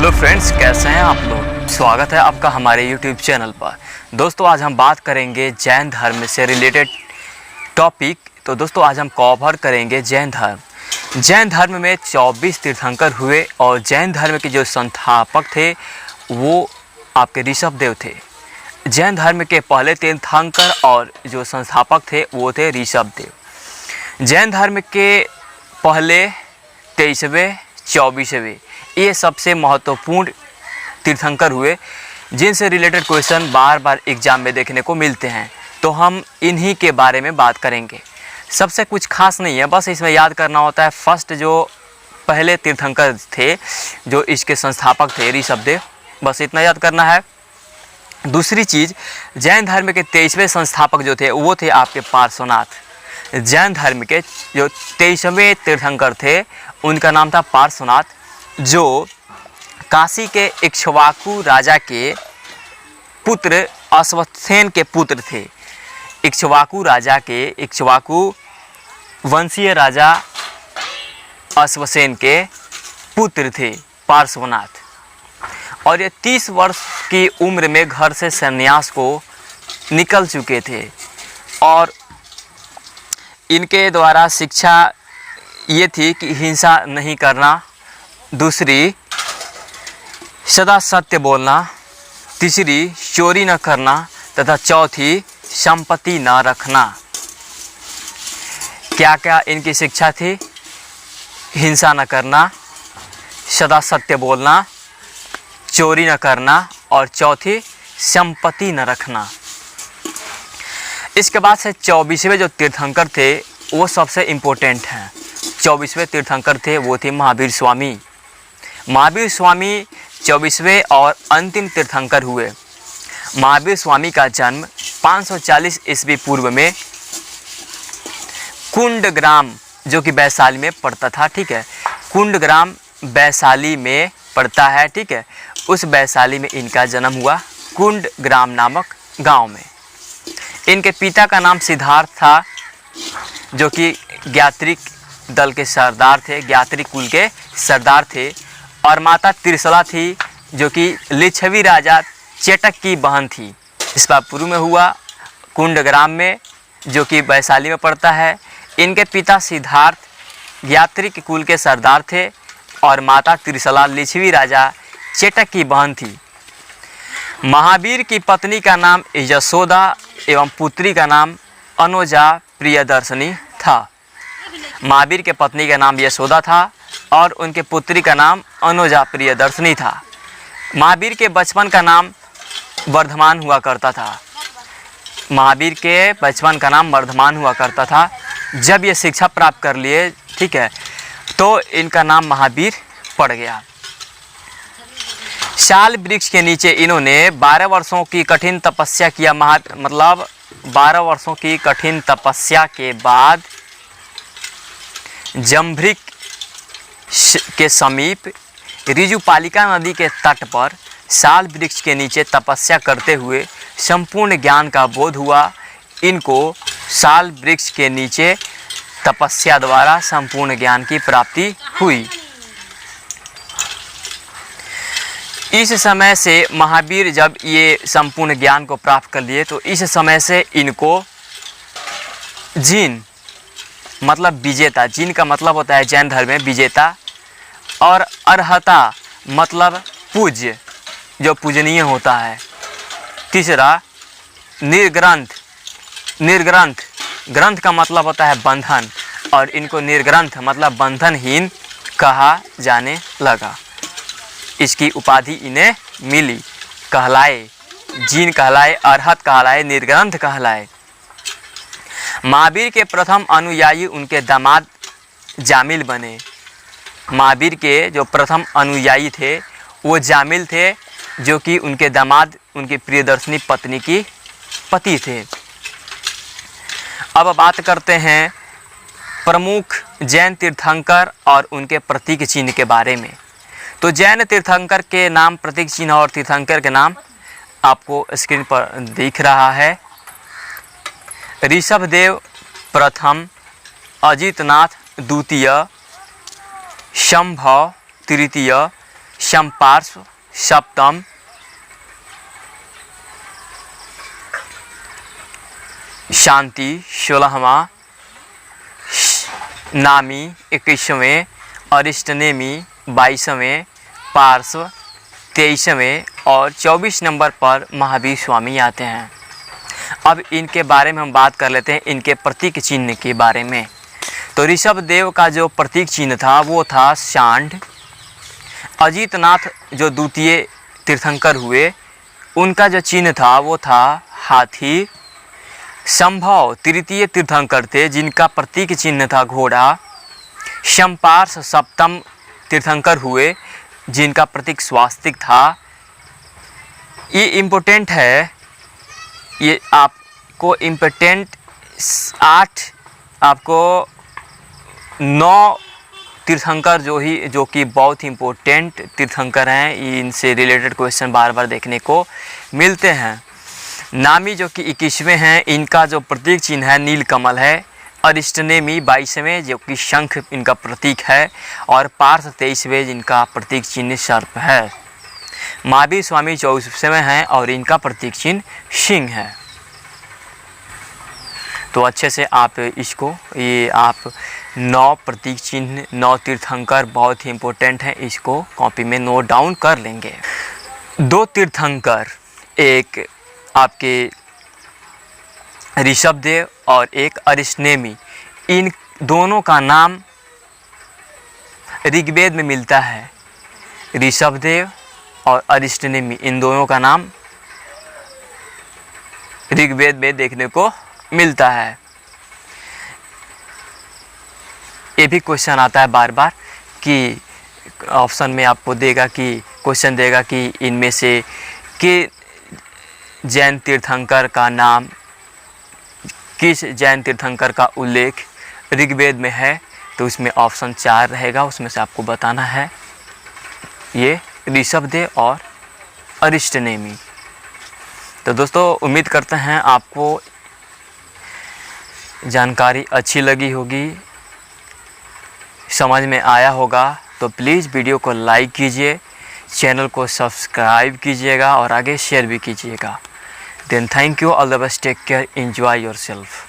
Hello friends, कैसे हैं आप लोग। स्वागत है आपका हमारे YouTube चैनल पर। दोस्तों आज हम बात करेंगे जैन धर्म से रिलेटेड टॉपिक। तो दोस्तों आज हम कवर करेंगे जैन धर्म। जैन धर्म में 24 तीर्थंकर हुए और जैन धर्म के जो संस्थापक थे वो आपके ऋषभदेव थे। जैन धर्म के पहले तीर्थंकर और जो संस्थापक थे वो थे ऋषभदेव। जैन धर्म के पहले 23वें 24वें ये सबसे महत्वपूर्ण तीर्थंकर हुए जिनसे रिलेटेड क्वेश्चन बार बार एग्जाम में देखने को मिलते हैं। तो हम इन्हीं के बारे में बात करेंगे। सबसे कुछ खास नहीं है, बस इसमें याद करना होता है फर्स्ट जो पहले तीर्थंकर थे जो इसके संस्थापक थे ऋषभदेव, बस इतना याद करना है। दूसरी चीज़, जैन धर्म के 23वें संस्थापक जो थे वो थे आपके पार्श्वनाथ। जैन धर्म के जो 23वें तीर्थंकर थे उनका नाम था पार्श्वनाथ, जो काशी के इक्ष्वाकु राजा के पुत्र अश्वत्थेन के पुत्र थे। इक्ष्वाकु राजा के इक्ष्वाकु वंशीय राजा अश्वसेन के पुत्र थे पार्श्वनाथ। और ये 30 वर्ष की उम्र में घर से संन्यास को निकल चुके थे और इनके द्वारा शिक्षा ये थी कि हिंसा नहीं करना, दूसरी सदा सत्य बोलना, तीसरी चोरी न करना तथा चौथी संपत्ति न रखना। क्या क्या इनकी शिक्षा थी? हिंसा न करना, सदा सत्य बोलना, चोरी न करना और चौथी संपत्ति न रखना। इसके बाद से 24वें जो तीर्थंकर थे वो सबसे इम्पोर्टेंट हैं। 24वें तीर्थंकर थे वो थे महावीर स्वामी। महावीर स्वामी 24वें और अंतिम तीर्थंकर हुए। महावीर स्वामी का जन्म 540 ईस्वी पूर्व में कुंडग्राम जो कि वैशाली में पड़ता था, ठीक है। कुंडग्राम वैशाली में पड़ता है, ठीक है। उस वैशाली में इनका जन्म हुआ, कुंडग्राम नामक गांव में। इनके पिता का नाम सिद्धार्थ था जो कि ज्ञात्रिक दल के सरदार थे, ज्ञात्रिक कुल के सरदार थे। और माता त्रिशला थी जो कि लिच्छवी राजा चेटक की बहन थी। इस बार पूर्व में हुआ कुंडग्राम में जो कि वैशाली में पड़ता है। इनके पिता सिद्धार्थ ज्ञात्रिक कुल के सरदार थे और माता त्रिशला लिच्छवी राजा चेटक की बहन थी। महावीर की पत्नी का नाम यशोदा एवं पुत्री का नाम अनुजा प्रियदर्शनी था। महावीर के पत्नी का नाम यशोदा था और उनके पुत्री का नाम अनुजा प्रियदर्शनी था। महावीर के बचपन का नाम वर्धमान हुआ करता था। महावीर के बचपन का नाम वर्धमान हुआ करता था। जब ये शिक्षा प्राप्त कर लिए, ठीक है, तो इनका नाम महावीर पड़ गया। साल वृक्ष के नीचे इन्होंने 12 वर्षों की कठिन तपस्या किया। 12 वर्षों की कठिन तपस्या के बाद जम्भृक के समीप ऋजुपालिका नदी के तट पर साल वृक्ष के नीचे तपस्या करते हुए संपूर्ण ज्ञान का बोध हुआ। इनको साल वृक्ष के नीचे तपस्या द्वारा संपूर्ण ज्ञान की प्राप्ति हुई। इस समय से महावीर जब ये संपूर्ण ज्ञान को प्राप्त कर लिए तो इस समय से इनको जिन मतलब विजेता, जिन का मतलब होता है जैन धर्म में विजेता, और अर्हता मतलब पूज्य, जो पूजनीय होता है। तीसरा निर्ग्रंथ, निर्ग्रंथ ग्रंथ का मतलब होता है बंधन और इनको निर्ग्रंथ मतलब बंधनहीन कहा जाने लगा। इसकी उपाधि इन्हें मिली, कहलाए, जीन कहलाए, अरहत कहलाए, निर्ग्रंथ कहलाए। महावीर के प्रथम अनुयायी उनके दामाद जामिल बने। महावीर के जो प्रथम अनुयायी थे वो जामिल थे जो कि उनके दामाद उनकी प्रियदर्शनी पत्नी की पति थे। अब बात करते हैं प्रमुख जैन तीर्थंकर और उनके प्रतीक चिन्ह के बारे में। तो जैन तीर्थंकर के नाम, प्रतीक चिन्ह और तीर्थंकर के नाम आपको स्क्रीन पर दिख रहा है। ऋषभदेव प्रथम, अजितनाथ द्वितीय, शंभव तृतीय, शमपार्श्व सप्तम, शांति 16वां, नामी 21वें, अरिष्टनेमी 22वें, पार्श्व 23वें और 24 नंबर पर महावीर स्वामी आते हैं। अब इनके बारे में हम बात कर लेते हैं, इनके प्रतीक चिन्ह के बारे में। तो ऋषभ देव का जो प्रतीक चिन्ह था वो था सांड। अजीतनाथ जो द्वितीय तीर्थंकर हुए उनका जो चिन्ह था वो था हाथी। संभव तृतीय तीर्थंकर थे जिनका प्रतीक चिन्ह था घोड़ा। शमपार्श्व सप्तम तीर्थंकर हुए जिनका प्रतीक स्वास्तिक था। ये इम्पोर्टेंट है, ये आपको इम्पोर्टेंट 8 आपको 9 तीर्थंकर जो कि बहुत ही इम्पोर्टेंट तीर्थंकर हैं, इनसे रिलेटेड क्वेश्चन बार बार देखने को मिलते हैं। नामी जो कि 21वें हैं, इनका जो प्रतीक चिन्ह है नीलकमल है। अरिष्टनेमी 22वें जो कि शंख इनका प्रतीक है और पार्श्व 23वें जिनका प्रतीक चिन्ह सर्प है। महावीर स्वामी 24वें हैं और इनका प्रतीक चिन्ह सिंह है। तो अच्छे से आप इसको ये आप 9 प्रतीक चिन्ह 9 तीर्थंकर बहुत ही इम्पोर्टेंट है, इसको कॉपी में नोट डाउन कर लेंगे। 2 तीर्थंकर, एक आपके ऋषभ देव और एक अरिष्टनेमी, इन दोनों का नाम ऋग्वेद में मिलता है। ऋषभ देव और अरिष्टनेमी इन दोनों का नाम ऋग्वेद में देखने को मिलता है। ये भी क्वेश्चन आता है बार बार कि ऑप्शन में आपको देगा कि क्वेश्चन देगा कि इनमें से कि जैन तीर्थंकर का नाम, किस जैन तीर्थंकर का उल्लेख ऋग्वेद में है, तो उसमें ऑप्शन 4 रहेगा, उसमें से आपको बताना है ये ऋषभदेव और अरिष्टनेमी। तो दोस्तों उम्मीद करते हैं आपको जानकारी अच्छी लगी होगी, समझ में आया होगा। तो प्लीज़ वीडियो को लाइक कीजिए, चैनल को सब्सक्राइब कीजिएगा और आगे शेयर भी कीजिएगा। Then thank you, all the best, take care, enjoy yourself.